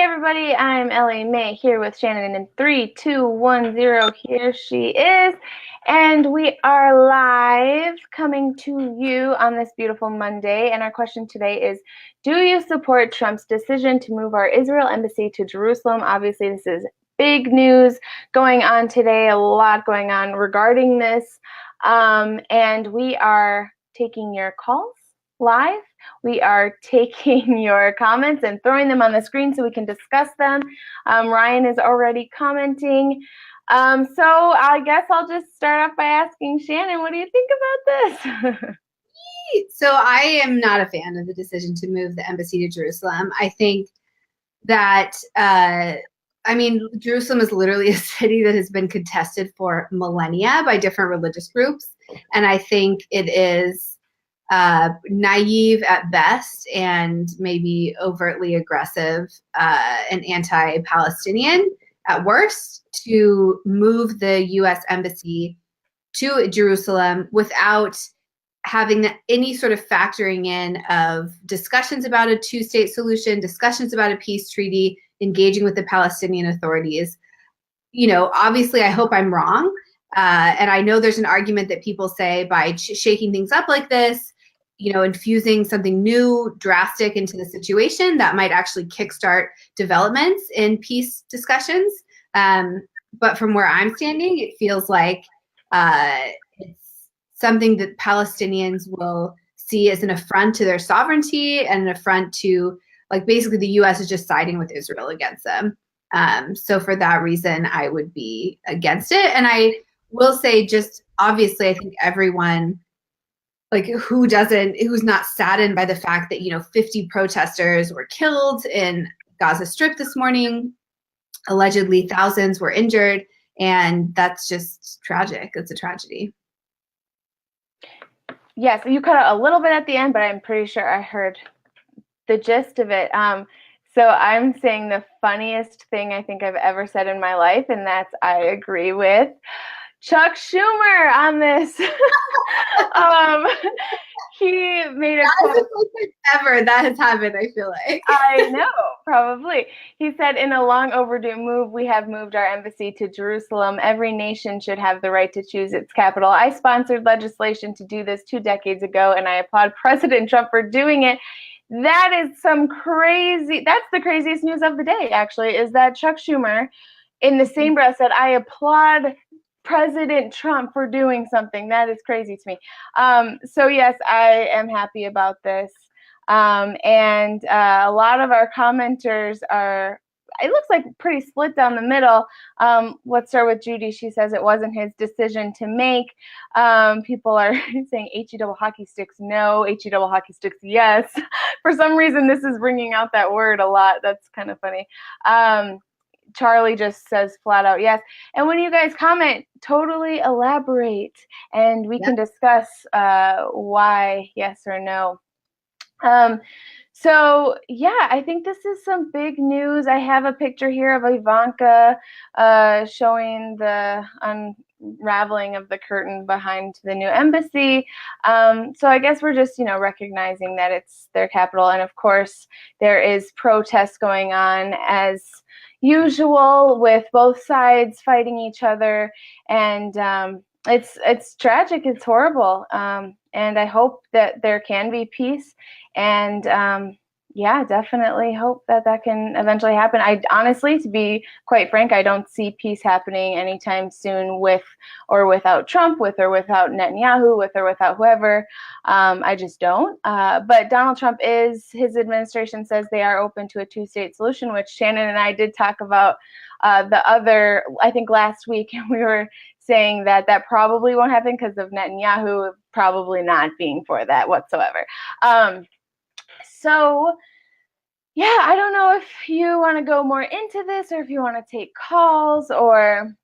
Hey everybody, I'm Ellie Mae here with Shannon in 3, 2, 1, 0. Here she is. And we are live coming to you on this beautiful Monday. And our question today is, do you support Trump's decision to move our Israel embassy to Jerusalem? Obviously, this is big news going on today, a lot going on regarding this. And we are taking your calls live. We are taking your comments and throwing them on the screen so we can discuss them. Ryan is already commenting. So I guess I'll just start off by asking Shannon, what do you think about this? So I am not a fan of the decision to move the embassy to Jerusalem. I think that, Jerusalem is literally a city that has been contested for millennia by different religious groups. And I think it is naive at best and maybe overtly aggressive and anti-Palestinian at worst to move the U.S. embassy to Jerusalem without having any sort of factoring in of discussions about a two-state solution, discussions about a peace treaty, engaging with the Palestinian authorities. Obviously, I hope I'm wrong. And I know there's an argument that people say by shaking things up like this, infusing something new, drastic into the situation, that might actually kickstart developments in peace discussions. But from where I'm standing, it feels like it's something that Palestinians will see as an affront to their sovereignty and an affront to, basically the U.S. is just siding with Israel against them. So for that reason, I would be against it. And I will say, just obviously, I think everyone, who's not saddened by the fact that, 50 protesters were killed in Gaza Strip this morning, allegedly thousands were injured, and that's just tragic. It's a tragedy. Yes, you cut out a little bit at the end, but I'm pretty sure I heard the gist of it. So I'm saying the funniest thing I think I've ever said in my life, and that's I agree with Chuck Schumer on this. He made a quote. That is ever that has happened, I feel like. I know, probably. He said, in a long overdue move, we have moved our embassy to Jerusalem. Every nation should have the right to choose its capital. I sponsored legislation to do this 2 decades ago, and I applaud President Trump for doing it. That's the craziest news of the day, actually, is that Chuck Schumer, in the same breath, said, I applaud President Trump for doing something. That is crazy to me. So yes, I am happy about this. And a lot of our commenters are, it looks like pretty split down the middle. Let's start with Judy. She says it wasn't his decision to make. People are saying HE double hockey sticks, no. HE double hockey sticks, yes. For some reason, this is bringing out that word a lot. That's kind of funny. Charlie just says flat out yes. And when you guys comment, totally elaborate, and we can discuss why yes or no. So yeah, I think this is some big news. I have a picture here of Ivanka showing the unraveling of the curtain behind the new embassy. So I guess we're just, recognizing that it's their capital. And of course, there is protests going on as usual with both sides fighting each other. And it's tragic. It's horrible. And I hope that there can be peace. And definitely hope that can eventually happen. I honestly, to be quite frank, I don't see peace happening anytime soon with or without Trump, with or without Netanyahu, with or without whoever. I just don't. But Donald Trump his administration says they are open to a 2-state solution, which Shannon and I did talk about I think last week, we were saying that probably won't happen because of Netanyahu probably not being for that whatsoever. So, yeah, I don't know if you want to go more into this or if you want to take calls or.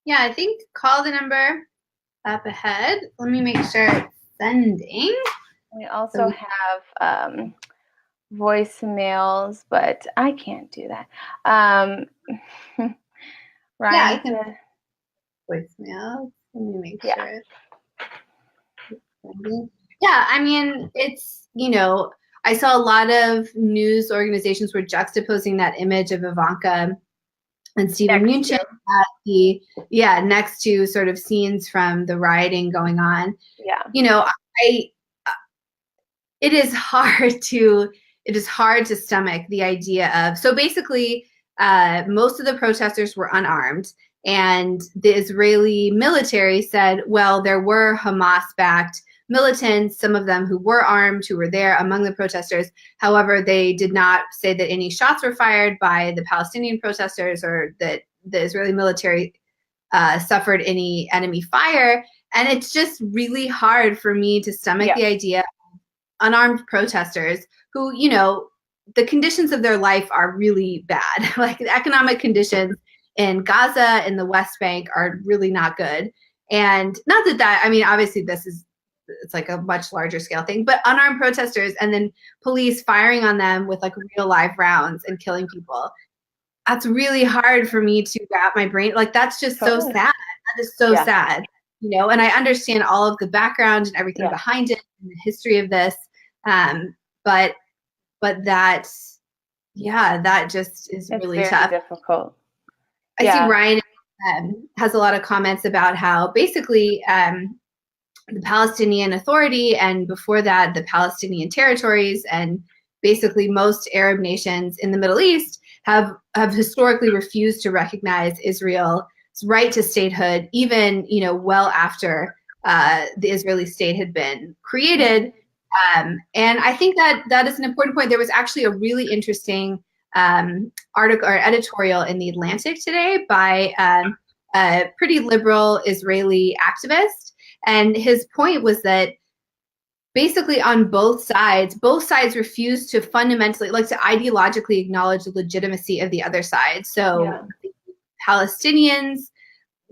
Yeah, I think call the number up ahead. Let me make sure it's sending. We also have voicemails, but I can't do that. Ryan, yeah, I can voicemail. Let me make sure. Yeah, I mean, it's, I saw a lot of news organizations were juxtaposing that image of Ivanka and Stephen Mnuchin at the next to sort of scenes from the rioting going on. Yeah. You know, it is hard to stomach the idea of, so basically most of the protesters were unarmed, and the Israeli military said, well, there were Hamas-backed militants, some of them who were armed, who were there among the protesters. However, they did not say that any shots were fired by the Palestinian protesters or that the Israeli military suffered any enemy fire. And it's just really hard for me to stomach the idea of unarmed protesters who, you know, the conditions of their life are really bad. Like the economic conditions in Gaza and the West Bank are really not good. And not that, I mean, obviously it's like a much larger scale thing, but unarmed protesters and then police firing on them with like real live rounds and killing people. That's really hard for me to wrap my brain. Like, that's just so sad. That is so sad, you know, and I understand all of the background and everything behind it and the history of this. But that just is really tough. Difficult. I see Ryan has a lot of comments about how basically the Palestinian Authority, and before that the Palestinian territories, and basically most Arab nations in the Middle East have historically refused to recognize Israel's right to statehood, even, you know, well after the Israeli state had been created. And I think that is an important point. There was actually a really interesting article or editorial in The Atlantic today by a pretty liberal Israeli activist. And his point was that basically on both sides refuse to fundamentally, like, to ideologically acknowledge the legitimacy of the other side. So Palestinians,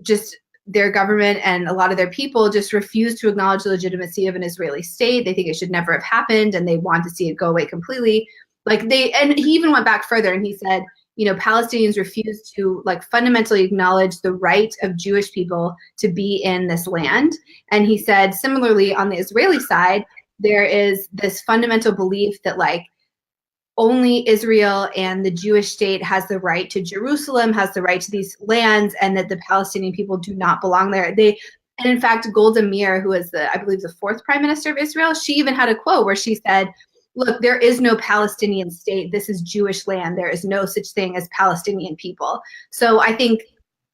just their government and a lot of their people just refuse to acknowledge the legitimacy of an Israeli state. They think it should never have happened, and they want to see it go away completely. And he even went back further and he said, you know, Palestinians refuse to like fundamentally acknowledge the right of Jewish people to be in this land. And he said, similarly, on the Israeli side, there is this fundamental belief that like only Israel and the Jewish state has the right to Jerusalem, has the right to these lands, and that the Palestinian people do not belong there. And in fact, Golda Meir, who is I believe the fourth prime minister of Israel, she even had a quote where she said, look, there is no Palestinian state. This is Jewish land. There is no such thing as Palestinian people. So I think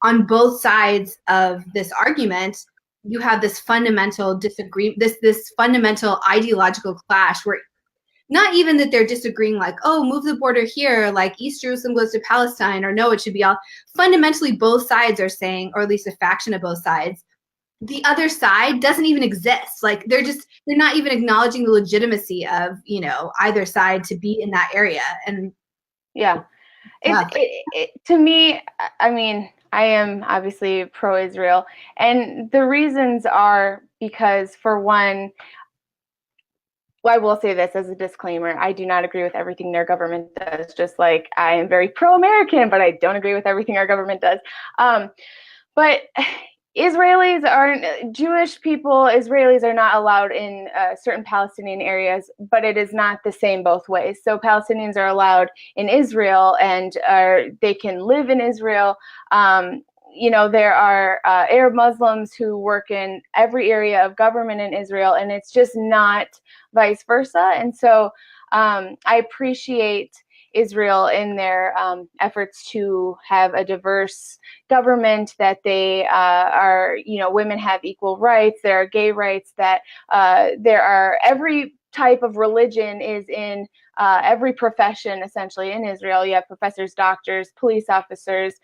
on both sides of this argument, you have this fundamental disagreement, this fundamental ideological clash where not even that they're disagreeing like, oh, move the border here, like East Jerusalem goes to Palestine, or no, it should be all. Fundamentally, both sides are saying, or at least a faction of both sides, the other side doesn't even exist. Like they're not even acknowledging the legitimacy of, you know, either side to be in that area. And to me, I mean, I am obviously pro-Israel, and the reasons are because, for one, I will say this as a disclaimer, I do not agree with everything their government does, just like I am very pro-American, but I don't agree with everything our government does. But Jewish people, Israelis are not allowed in certain Palestinian areas, but it is not the same both ways. So Palestinians are allowed in Israel, and they can live in Israel. You know, there are Arab Muslims who work in every area of government in Israel, and it's just not vice versa. And so I appreciate Israel in their efforts to have a diverse government, that they are, you know, women have equal rights, there are gay rights, that there are every type of religion is in every profession essentially in Israel. You have professors, doctors, police officers,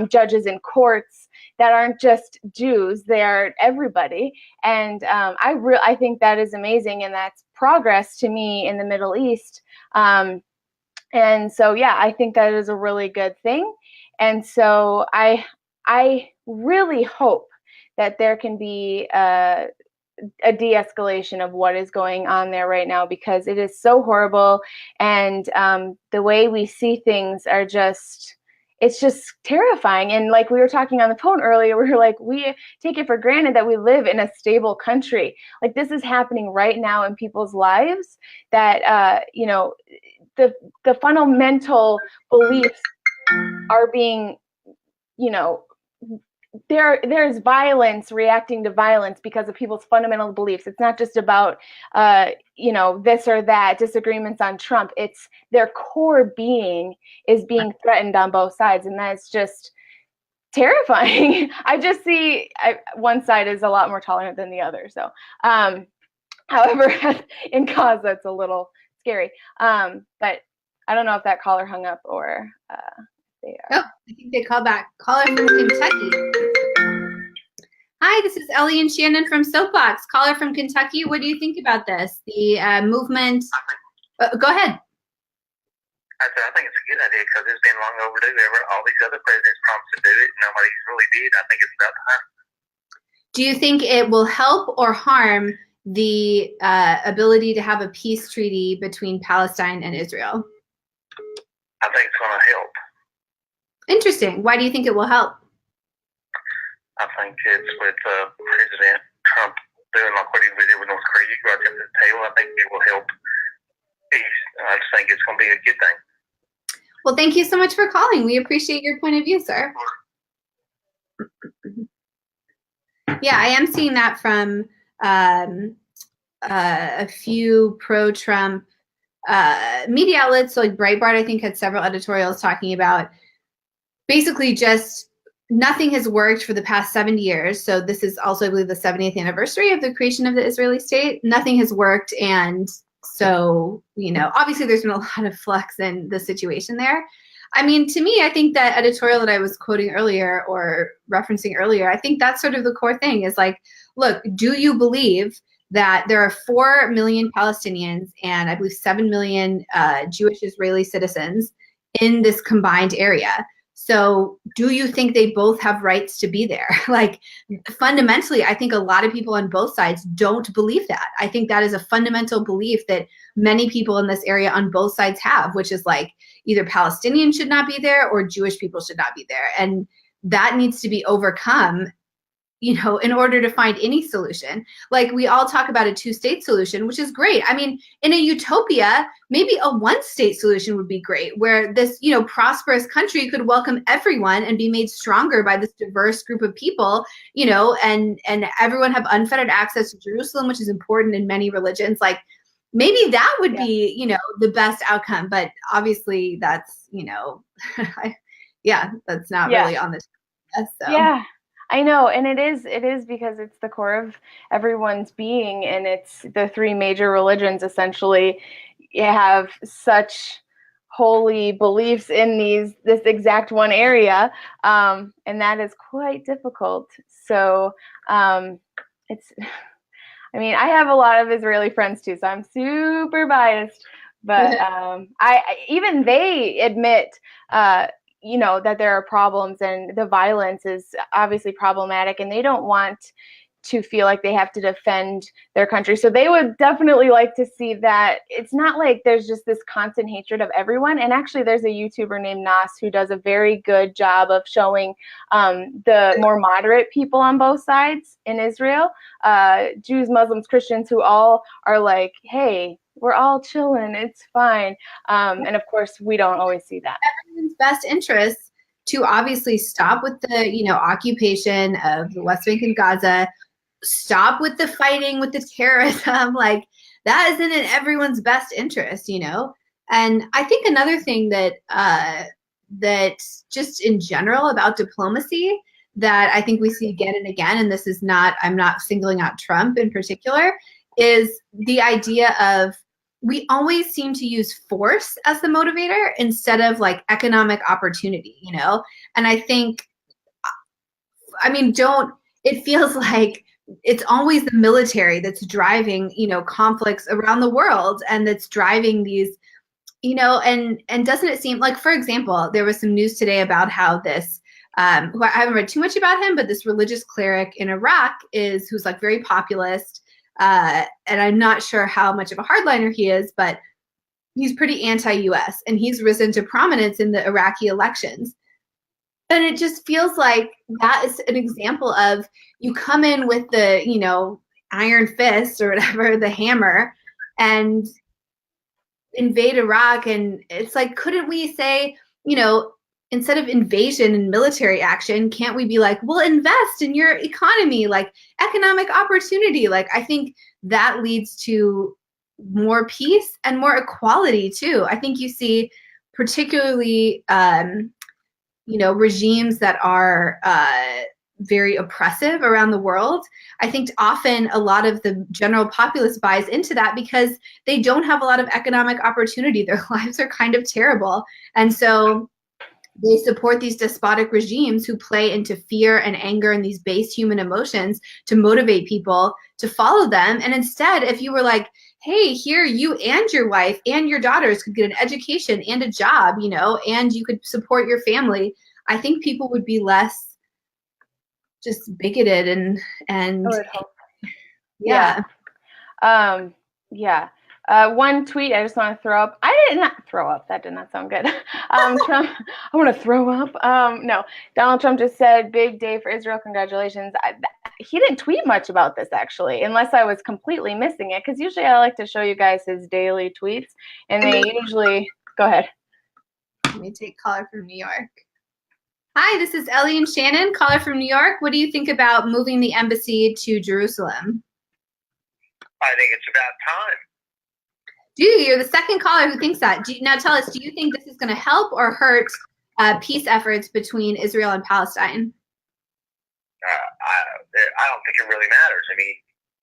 judges in courts that aren't just Jews, they are everybody. And I think that is amazing, and that's progress to me in the Middle East. And so, I think that is a really good thing. And so I really hope that there can be a de-escalation of what is going on there right now, because it is so horrible. And the way we see things are just, it's just terrifying. And like we were talking on the phone earlier, we were like, we take it for granted that we live in a stable country. Like this is happening right now in people's lives, that the fundamental beliefs are being, you know, there's violence reacting to violence because of people's fundamental beliefs. It's not just about this or that, disagreements on Trump. It's their core being is being threatened on both sides, and that's just terrifying. I just see one side is a lot more tolerant than the other. So, however, in Gaza, it's a little scary. But I don't know if that caller hung up or they are. Oh, I think they called back. Caller from Kentucky. Hi, this is Ellie and Shannon from Soapbox. Caller from Kentucky, what do you think about this? The movement. Go ahead. I think it's a good idea because it's been long overdue. All these other presidents promised to do it, and nobody's really did. I think it's about time. Do you think it will help or harm the ability to have a peace treaty between Palestine and Israel? I think it's going to help. Interesting. Why do you think it will help? I think it's with President Trump doing like what he did with North Korea, right up to the table. I think it will help peace. I just think it's going to be a good thing. Well, thank you so much for calling. We appreciate your point of view, sir. Yeah, I am seeing that from a few pro-Trump media outlets. So like Breitbart, I think, had several editorials talking about basically just nothing has worked for the past 70 years. So this is also, I believe, the 70th anniversary of the creation of the Israeli state. Nothing has worked. And so, obviously there's been a lot of flux in the situation there. I mean, to me, I think that editorial that I was quoting earlier or referencing earlier, I think that's sort of the core thing is like, look, do you believe that there are 4 million Palestinians and I believe 7 million Jewish Israeli citizens in this combined area? So do you think they both have rights to be there? Like fundamentally, I think a lot of people on both sides don't believe that. I think that is a fundamental belief that many people in this area on both sides have, which is like either Palestinians should not be there or Jewish people should not be there. And that needs to be overcome, in order to find any solution. Like we all talk about a 2-state solution, which is great. I mean, in a utopia, maybe a 1-state solution would be great, where this, prosperous country could welcome everyone and be made stronger by this diverse group of people, and everyone have unfettered access to Jerusalem, which is important in many religions. Like maybe that would be, the best outcome. But obviously that's, that's not really on the table. So. Yeah. I know, and it is because it's the core of everyone's being, and it's the 3 major religions essentially have such holy beliefs in this exact one area, and that is quite difficult. So I have a lot of Israeli friends too, so I'm super biased, but even they admit that there are problems and the violence is obviously problematic, and they don't want to feel like they have to defend their country. So they would definitely like to see that it's not like there's just this constant hatred of everyone. And actually there's a YouTuber named Nas who does a very good job of showing the more moderate people on both sides in Israel, Jews, Muslims, Christians, who all are like, hey, we're all chilling, it's fine. And of course, we don't always see that. Everyone's best interest to obviously stop with the, occupation of the West Bank and Gaza, stop with the fighting, with the terrorism, like that isn't in everyone's best interest, And I think another thing that just in general about diplomacy that I think we see again and again, and this is not, I'm not singling out Trump in particular, is the idea of we always seem to use force as the motivator instead of like economic opportunity, And I think, it feels like it's always the military that's driving, conflicts around the world and that's driving these, and doesn't it seem like, for example, there was some news today about how this, who I haven't read too much about him, but this religious cleric in Iraq who's like very populist. And I'm not sure how much of a hardliner he is, but he's pretty anti-US and he's risen to prominence in the Iraqi elections. And it just feels like that is an example of you come in with the, iron fist or whatever, the hammer, and invade Iraq. And it's like, couldn't we say, instead of invasion and military action, can't we be like, well, invest in your economy, like economic opportunity? Like, I think that leads to more peace and more equality too. I think you see particularly, regimes that are very oppressive around the world. I think often a lot of the general populace buys into that because they don't have a lot of economic opportunity. Their lives are kind of terrible. And so they support these despotic regimes who play into fear and anger and these base human emotions to motivate people to follow them. And instead, if you were like, hey, here, you and your wife and your daughters could get an education and a job, and you could support your family, I think people would be less just bigoted and I would hope. yeah. One tweet I just want to throw up. I did not throw up. That did not sound good. Trump, I want to throw up. No, Donald Trump just said, big day for Israel. Congratulations. He didn't tweet much about this, actually, unless I was completely missing it. Because usually I like to show you guys his daily tweets. And they usually, go ahead. Let me take caller from New York. Hi, this is Ellie and Shannon, caller from New York. What do you think about moving the embassy to Jerusalem? I think it's about time. You're the second caller who thinks that. Now tell us, do you think this is going to help or hurt peace efforts between Israel and Palestine? I don't think it really matters. I mean,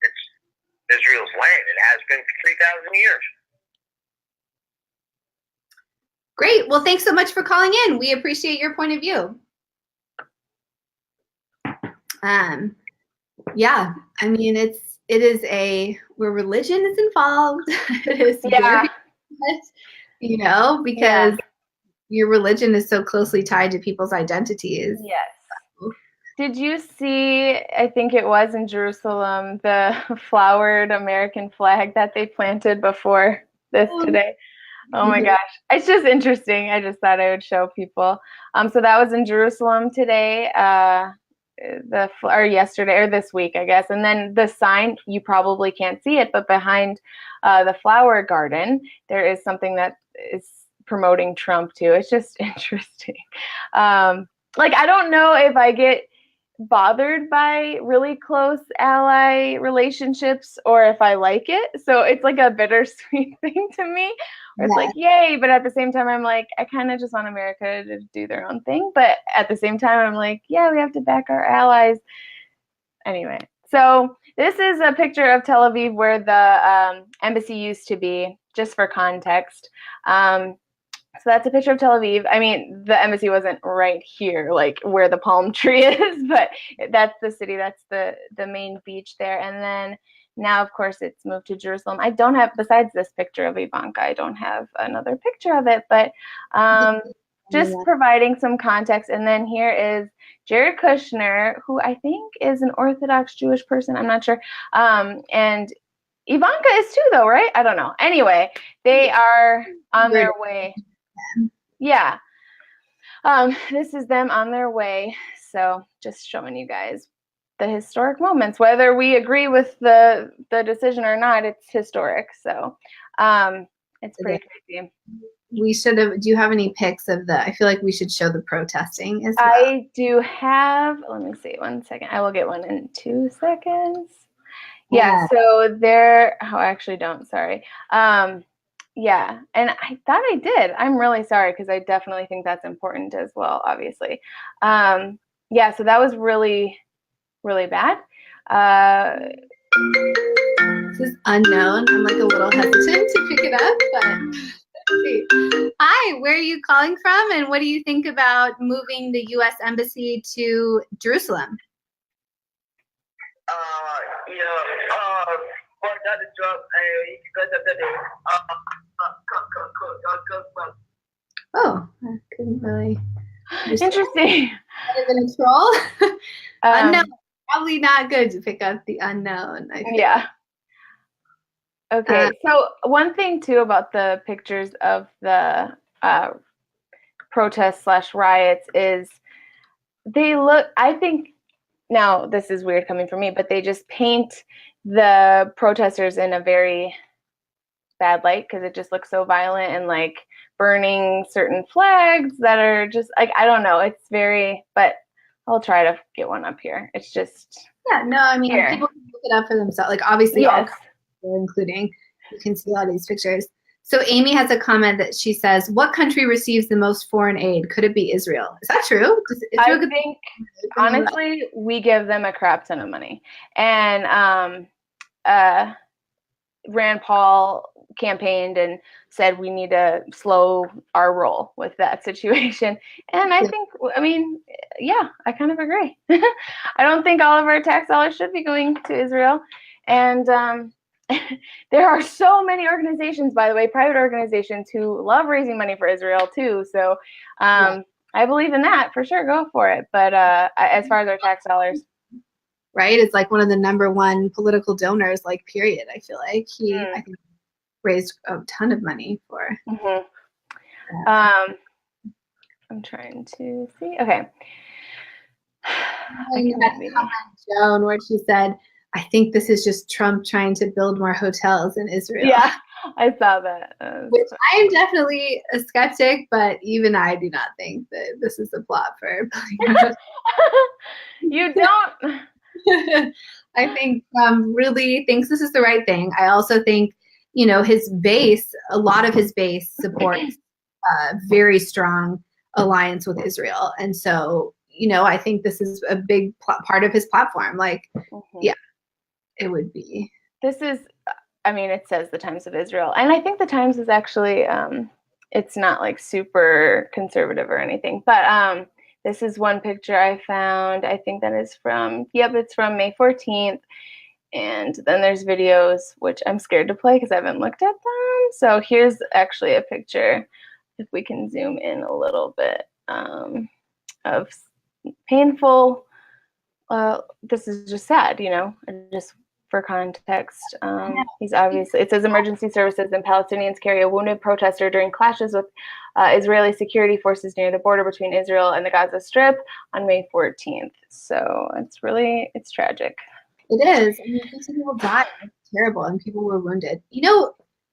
it's Israel's land. It has been for 3,000 years. Great. Well, thanks so much for calling in. We appreciate your point of view. Yeah, I mean, it is where religion is involved. It is very, because your religion is so closely tied to people's identities. Yes. Did you see, I think it was in Jerusalem, the flowered American flag that they planted before this today? Oh my gosh. It's just interesting. I just thought I would show people. So that was in Jerusalem today, or yesterday, or this week, I guess. And then the sign, you probably can't see it, but behind the flower garden, there is something that is promoting Trump too. It's just interesting. I don't know if I get bothered by really close ally relationships or if I like it. So it's like a bittersweet thing to me. Where it's like, yay, but at the same time, I'm like, I kind of just want America to do their own thing. But at the same time, I'm like, yeah, we have to back our allies. Anyway, so this is a picture of Tel Aviv where the embassy used to be, just for context. So that's a picture of Tel Aviv. I mean, the embassy wasn't right here, like where the palm tree is, but that's the city. That's the main beach there. And then now, of course, it's moved to Jerusalem. I don't have, besides this picture of Ivanka, I don't have another picture of it, but just providing some context. And then here is Jared Kushner, who I think is an Orthodox Jewish person. I'm not sure. And Ivanka is too, though, right? I don't know. Anyway, they are on their way. Yeah. This is them on their way. So just showing you guys the historic moments. Whether we agree with the decision or not, it's historic. So it's pretty crazy. We should have, do you have any pics of I feel like we should show the protesting as well. I do have, let me see, 1 second. I will get one in 2 seconds. Yeah, so there, I actually don't, sorry. Yeah, and I thought I did. I'm really sorry because I definitely think that's important as well, obviously. Yeah, so that was really, really bad. This is unknown. I'm like a little hesitant to pick it up, but let's see. Hi, where are you calling from, and what do you think about moving the U.S. Embassy to Jerusalem? Oh, I couldn't really. Interesting. Might have been a troll. Unknown. Probably not good to pick up the unknown. Yeah. Okay. So one thing too about the pictures of the protests / riots is they look, I think, now this is weird coming from me, but they just paint the protesters in a very bad light because it just looks so violent and like burning certain flags that are just like, I don't know. It's very, but I'll try to get one up here. It's just, Yeah, no, I mean, here. people can look it up for themselves. Like, obviously, all Yes. countries, including, you can see all these pictures. So Amy has a comment that she says, "What country receives the most foreign aid? Could it be Israel?" Is that true? Does Israel I get think, from the US? honestly, we give them a crap ton of money. And Rand Paul campaigned and said we need to slow our roll with that situation. And I think, I mean, yeah, I kind of agree. I don't think all of our tax dollars should be going to Israel. And there are so many organizations, by the way, private organizations who love raising money for Israel too. So I believe in that for sure. Go for it. But as far as our tax dollars, right? It's like one of the number one political donors, like, period. I feel like I think, raised a ton of money for. I'm trying to see. Okay. Joan, where she said, "I think this is just Trump trying to build more hotels in Israel." Yeah, I saw that. Which I am definitely a skeptic, but even I do not think that this is a plot for building. You don't. I think really thinks this is the right thing. I also think, his base, a lot of his base supports very strong alliance with Israel. And so, I think this is a big part of his platform. Like, yeah, it would be. This is, I mean, it says the Times of Israel. And I think the Times is actually, it's not like super conservative or anything. But this is one picture I found. I think that is it's from May 14th. And then there's videos, which I'm scared to play because I haven't looked at them. So here's actually a picture, if we can zoom in a little bit, of painful. This is just sad, just for context. He's obviously, it says emergency services and Palestinians carry a wounded protester during clashes with Israeli security forces near the border between Israel and the Gaza Strip on May 14th. So it's tragic. It is. I mean, 50 people died. It's terrible, and people were wounded.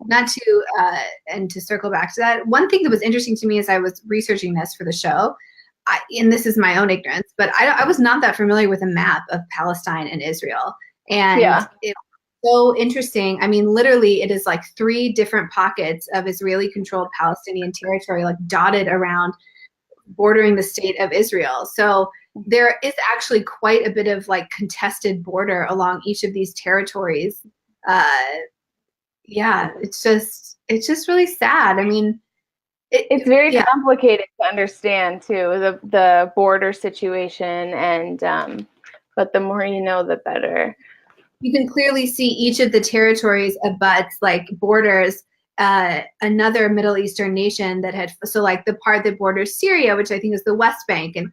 Not to, and to circle back to that, one thing that was interesting to me as I was researching this for the show, and this is my own ignorance, but I was not that familiar with a map of Palestine and Israel. And it's so interesting. I mean, literally, it is like 3 different pockets of Israeli-controlled Palestinian territory, like dotted around, bordering the state of Israel. So there is actually quite a bit of like contested border along each of these territories. It's just really sad. I mean, it's very complicated to understand too, the border situation, and but the more you know, the better. You can clearly see each of the territories abuts like borders another Middle Eastern nation that had, so like the part that borders Syria, which I think is the West Bank, and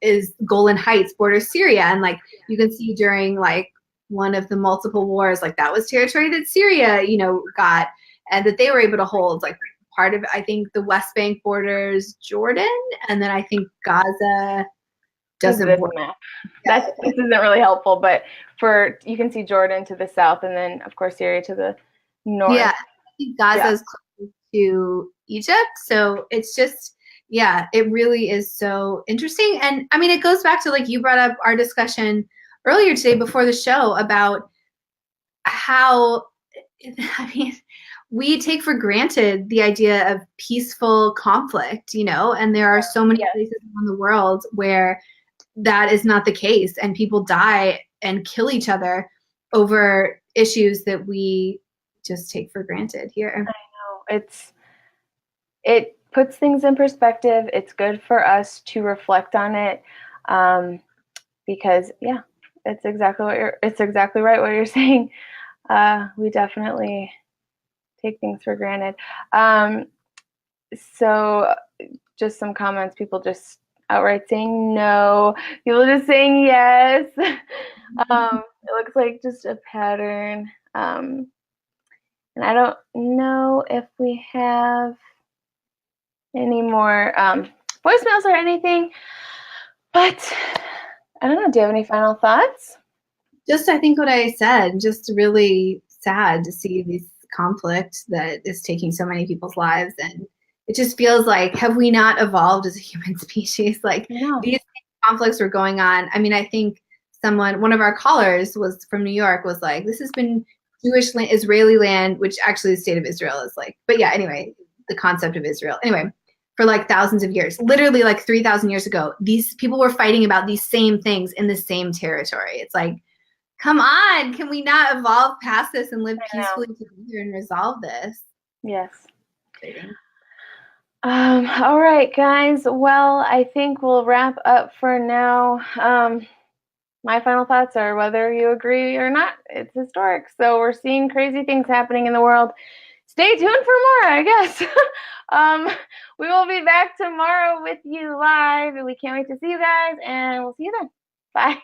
is Golan Heights borders Syria, and like you can see during like one of the multiple wars, like that was territory that Syria, got, and that they were able to hold. Like part of, I think the West Bank borders Jordan, and then I think Gaza doesn't. This isn't really helpful, but you can see Jordan to the south, and then of course Syria to the north. Yeah, I think Gaza is close to Egypt, so it's just. Yeah, it really is so interesting. And I mean, it goes back to, like, you brought up our discussion earlier today before the show about how, I mean, we take for granted the idea of peaceful conflict, and there are so many places around the world where that is not the case, and people die and kill each other over issues that we just take for granted here. I know. It puts things in perspective. It's good for us to reflect on it, because it's exactly right what you're saying. We definitely take things for granted. So just some comments, people just outright saying no, people just saying yes. It looks like just a pattern. And I don't know if we have any more voicemails or anything. But I don't know. Do you have any final thoughts? Just, I think what I said, just really sad to see this conflict that is taking so many people's lives. And it just feels like, have we not evolved as a human species? Like No. these conflicts were going on. I mean, I think one of our callers was from New York, was like, this has been Jewish land, Israeli land, which actually the state of Israel is like, but yeah, anyway, the concept of Israel. Anyway, for like thousands of years, literally like 3,000 years ago, these people were fighting about these same things in the same territory. It's like, come on, can we not evolve past this and live peacefully together and resolve this? Yes. All right, guys. Well, I think we'll wrap up for now. My final thoughts are, whether you agree or not, it's historic. So we're seeing crazy things happening in the world. Stay tuned for more, I guess. We will be back tomorrow with you live, and we can't wait to see you guys, and we'll see you then. Bye.